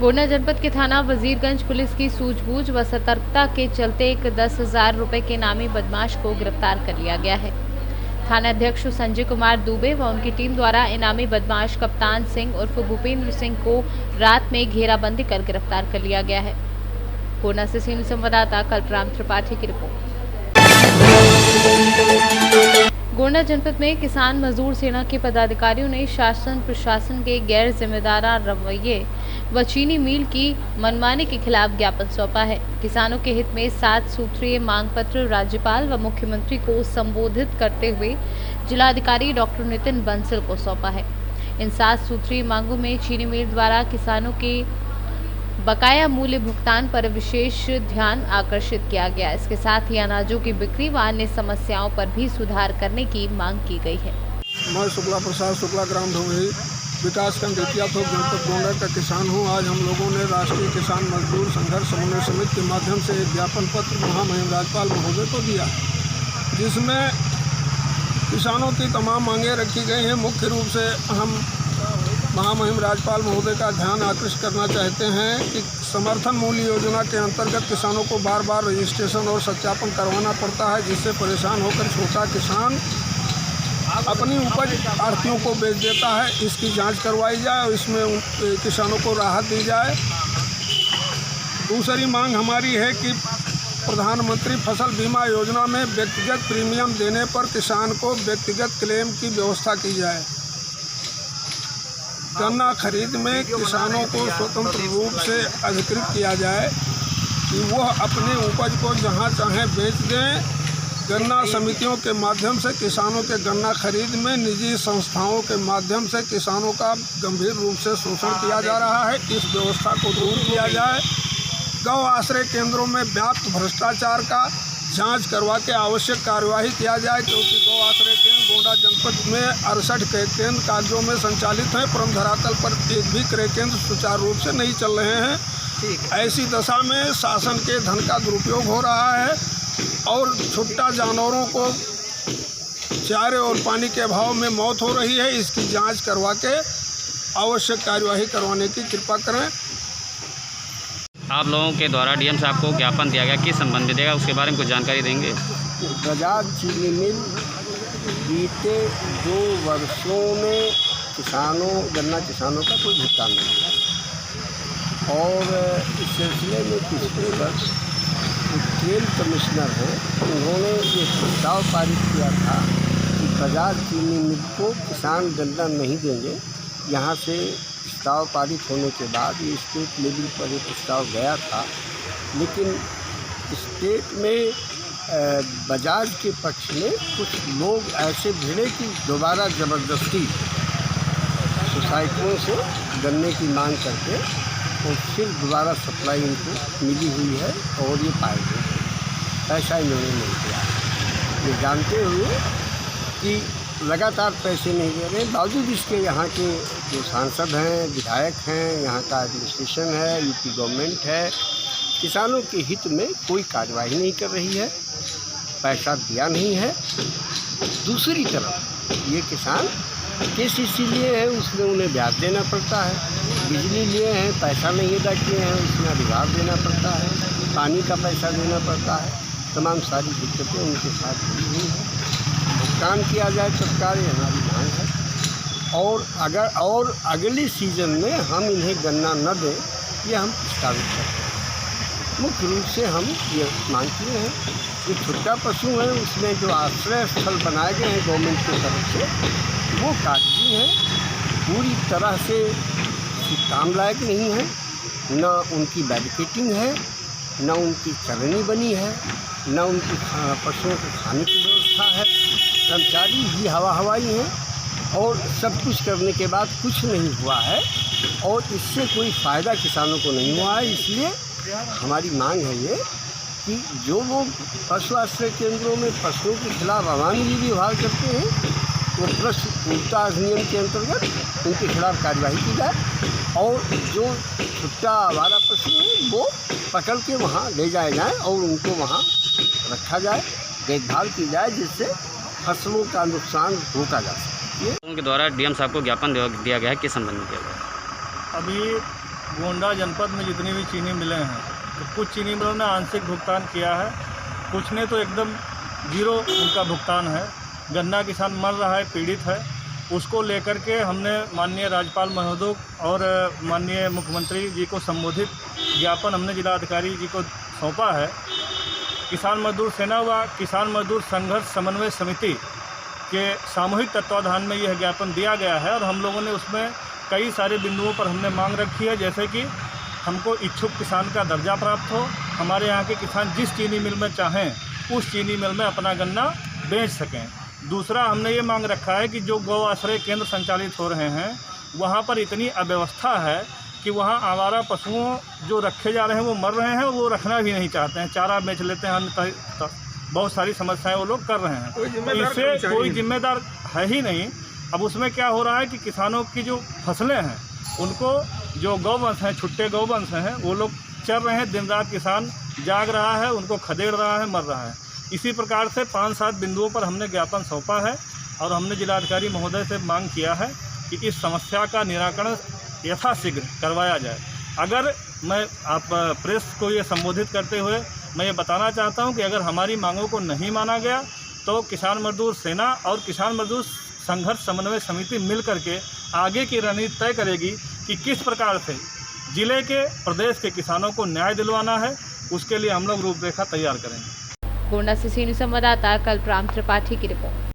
गोंडा जनपद के थाना वजीरगंज पुलिस की सूझबूझ व सतर्कता के चलते एक 10,000 रुपए के नामी बदमाश को गिरफ्तार कर लिया गया है। थाना अध्यक्ष संजय कुमार दुबे व उनकी टीम द्वारा इनामी बदमाश कप्तान सिंह उर्फ भूपेंद्र सिंह को रात में घेराबंदी कर गिरफ्तार कर लिया गया है। गोंडा से सीनियर संवाददाता कल्पराम त्रिपाठी की रिपोर्ट। गोंडा जनपद में किसान मजदूर सेना के पदाधिकारियों ने शासन प्रशासन के गैर जिम्मेदाराना रवैये व चीनी मिल की मनमानी के खिलाफ ज्ञापन सौंपा है। किसानों के हित में 7 सूत्रीय मांग पत्र राज्यपाल व मुख्यमंत्री को संबोधित करते हुए जिलाधिकारी डॉक्टर नितिन बंसल को सौंपा है। इन 7 सूत्रीय मांगों में चीनी मिल द्वारा किसानों के बकाया मूल्य भुगतान पर विशेष ध्यान आकर्षित किया गया। इसके साथ ही अनाजों की बिक्री व अन्य समस्याओं पर भी सुधार करने की मांग की गई है। मैं शुक्ला प्रसाद शुक्ला ग्राम धोबी विकासखंड बेतिया थोक जनपद गोंडा का किसान हूं। आज हम लोगों ने राष्ट्रीय किसान मजदूर संघर्ष समन्वय समिति के माध्यम से एक ज्ञापन पत्र महामहिम राज्यपाल महोदय को दिया, जिसमें किसानों की तमाम मांगें रखी गई हैं। मुख्य रूप से हम महामहिम राज्यपाल महोदय का ध्यान आकृष्ट करना चाहते हैं कि समर्थन मूल्य योजना के अंतर्गत किसानों को बार बार रजिस्ट्रेशन और सत्यापन करवाना पड़ता है, जिससे परेशान होकर छोटा किसान अपनी उपज आढ़तियों को बेच देता है। इसकी जांच करवाई जाए और इसमें किसानों को राहत दी जाए। दूसरी मांग हमारी है कि प्रधानमंत्री फसल बीमा योजना में व्यक्तिगत प्रीमियम देने पर किसान को व्यक्तिगत क्लेम की व्यवस्था की जाए। गन्ना खरीद में किसानों को स्वतंत्र रूप से अधिकृत किया जाए कि वह अपने उपज को जहां चाहें बेच दें। गन्ना समितियों के माध्यम से किसानों के गन्ना खरीद में निजी संस्थाओं के माध्यम से किसानों का गंभीर रूप से शोषण किया जा रहा है। इस व्यवस्था को दूर किया जाए। गौ आश्रय केंद्रों में व्याप्त भ्रष्टाचार का जांच करवा के आवश्यक कार्यवाही किया जाए, क्योंकि गौ आश्रय केंद्र गोंडा जनपद में 68 क्रय केंद्र कागजों में संचालित हैं, परंतु धरातल पर एक भी क्रय केंद्र सुचारू रूप से नहीं चल रहे हैं। ऐसी दशा में शासन के धन का दुरुपयोग हो रहा है और छुट्टा जानवरों को चारे और पानी के अभाव में मौत हो रही है। इसकी जांच करवा के आवश्यक कार्यवाही करवाने की कृपा करें। आप लोगों के द्वारा डीएम साहब को ज्ञापन दिया गया, किस संबंध में देगा, उसके बारे में कुछ जानकारी देंगे। बजाज चीनी मिल बीते 2 वर्षों में गन्ना किसानों का कोई भुगतान नहीं किया और इस सिलसिले में पिछले वर्ष खेल कमिश्नर हैं, उन्होंने ये प्रस्ताव पारित किया था कि बजाज चीनी मिल को किसान गन्ना नहीं देंगे। यहाँ से प्रस्ताव पारित होने के बाद ये स्टेट लेवल पर एक प्रस्ताव गया था, लेकिन स्टेट में बजाज के पक्ष में कुछ लोग ऐसे भिड़े कि दोबारा ज़बरदस्ती सोसाइटियों से गन्ने की मांग करके और फिर दोबारा सप्लाई इनको मिली हुई है और ये पाए गए पैसा इन्होंने नहीं दिया। ये जानते हुए कि लगातार पैसे नहीं दे रहे, बावजूद इसके यहाँ के जो सांसद हैं, विधायक हैं, यहाँ का एडमिनिस्ट्रेशन है, यूपी गवर्नमेंट है, किसानों के हित में कोई कार्यवाही नहीं कर रही है, पैसा दिया नहीं है। दूसरी तरफ ये किसान केसीसी लिए हैं, उसमें उन्हें ब्याज देना पड़ता है। बिजली लिए हैं, पैसा नहीं अदा किए हैं, उसमें अधिभार देना पड़ता है। पानी का पैसा देना पड़ता है। तमाम सारी दिक्कतें उनके साथ जुड़ी हुई हैं। भुगतान किया जाए तत्काल, ये हमारी मांग है। और अगले सीज़न में हम इन्हें गन्ना न दें, ये हम प्रस्तावित करते हैं। मुख्य रूप से हम ये मांग किए हैं कि छुट्टा पशु हैं, उसमें जो आश्रय स्थल बनाए गए हैं गवर्नमेंट की तरफ से, वो कागजी हैं, पूरी तरह से काम लायक नहीं है। न उनकी बैरिकेटिंग है, न उनकी चरनी बनी है, न उनकी पशुओं को खाने की व्यवस्था है। कर्मचारी ही हवाई हैं और सब कुछ करने के बाद कुछ नहीं हुआ है और इससे कोई फ़ायदा किसानों को नहीं हुआ है। इसलिए हमारी मांग है ये कि जो लोग पशु आश्रय केंद्रों में पशुओं के खिलाफ अमानवीय व्यवहार करते हैं, वो पशु पूर्णता अधिनियम के अंतर्गत उनके खिलाफ कार्यवाही की जाए और जो छुट्टा आवारा पशु हैं वो पकड़ के वहाँ ले जाए जाएँ और उनको वहाँ रखा जाए, देखभाल की जाए, जिससे फसलों का नुकसान रोका जा सके। उनके द्वारा डीएम साहब को ज्ञापन दिया गया है, किस संबंध में दिया गया? अभी गोंडा जनपद में जितनी भी चीनी मिलें हैं, तो कुछ चीनी मिलों ने आंशिक भुगतान किया है, कुछ ने तो एकदम जीरो उनका भुगतान है। गन्ना किसान मर रहा है, पीड़ित है। उसको लेकर के हमने माननीय राज्यपाल महोदय और माननीय मुख्यमंत्री जी को संबोधित ज्ञापन हमने जिलाधिकारी जी को सौंपा है। किसान मजदूर सेना व किसान मजदूर संघर्ष समन्वय समिति के सामूहिक तत्वाधान में यह ज्ञापन दिया गया है और हम लोगों ने उसमें कई सारे बिंदुओं पर हमने मांग रखी है, जैसे कि हमको इच्छुक किसान का दर्जा प्राप्त हो, हमारे यहाँ के किसान जिस चीनी मिल में चाहें उस चीनी मिल में अपना गन्ना बेच सकें। दूसरा, हमने ये मांग रखा है कि जो गौ आश्रय केंद्र संचालित हो रहे हैं वहाँ पर इतनी अव्यवस्था है कि वहाँ आवारा पशुओं जो रखे जा रहे हैं वो मर रहे हैं, वो रखना भी नहीं चाहते हैं, चारा बेच लेते हैं, अन्य बहुत सारी समस्याएं वो लोग कर रहे हैं। इससे कोई जिम्मेदार है ही नहीं। अब उसमें क्या हो रहा है कि किसानों की जो फसलें हैं उनको जो गौवंश हैं, छुट्टे गौवंश हैं, वो लोग चर रहे हैं, दिन रात किसान जाग रहा है, उनको खदेड़ रहा है, मर रहा है। इसी प्रकार से 5-7 बिंदुओं पर हमने ज्ञापन सौंपा है और हमने जिलाधिकारी महोदय से मांग किया है कि इस समस्या का निराकरण यथाशीघ्र करवाया जाए। अगर मैं आप प्रेस को ये संबोधित करते हुए मैं ये बताना चाहता हूँ कि अगर हमारी मांगों को नहीं माना गया तो किसान मजदूर सेना और किसान मजदूर संघर्ष समन्वय समिति मिल करके आगे की रणनीति तय करेगी कि किस प्रकार से जिले के प्रदेश के किसानों को न्याय दिलवाना है। उसके लिए हम लोग रूपरेखा तैयार करेंगे। गोंडा से सीनियर संवाददाता कल्पराम त्रिपाठी की रिपोर्ट।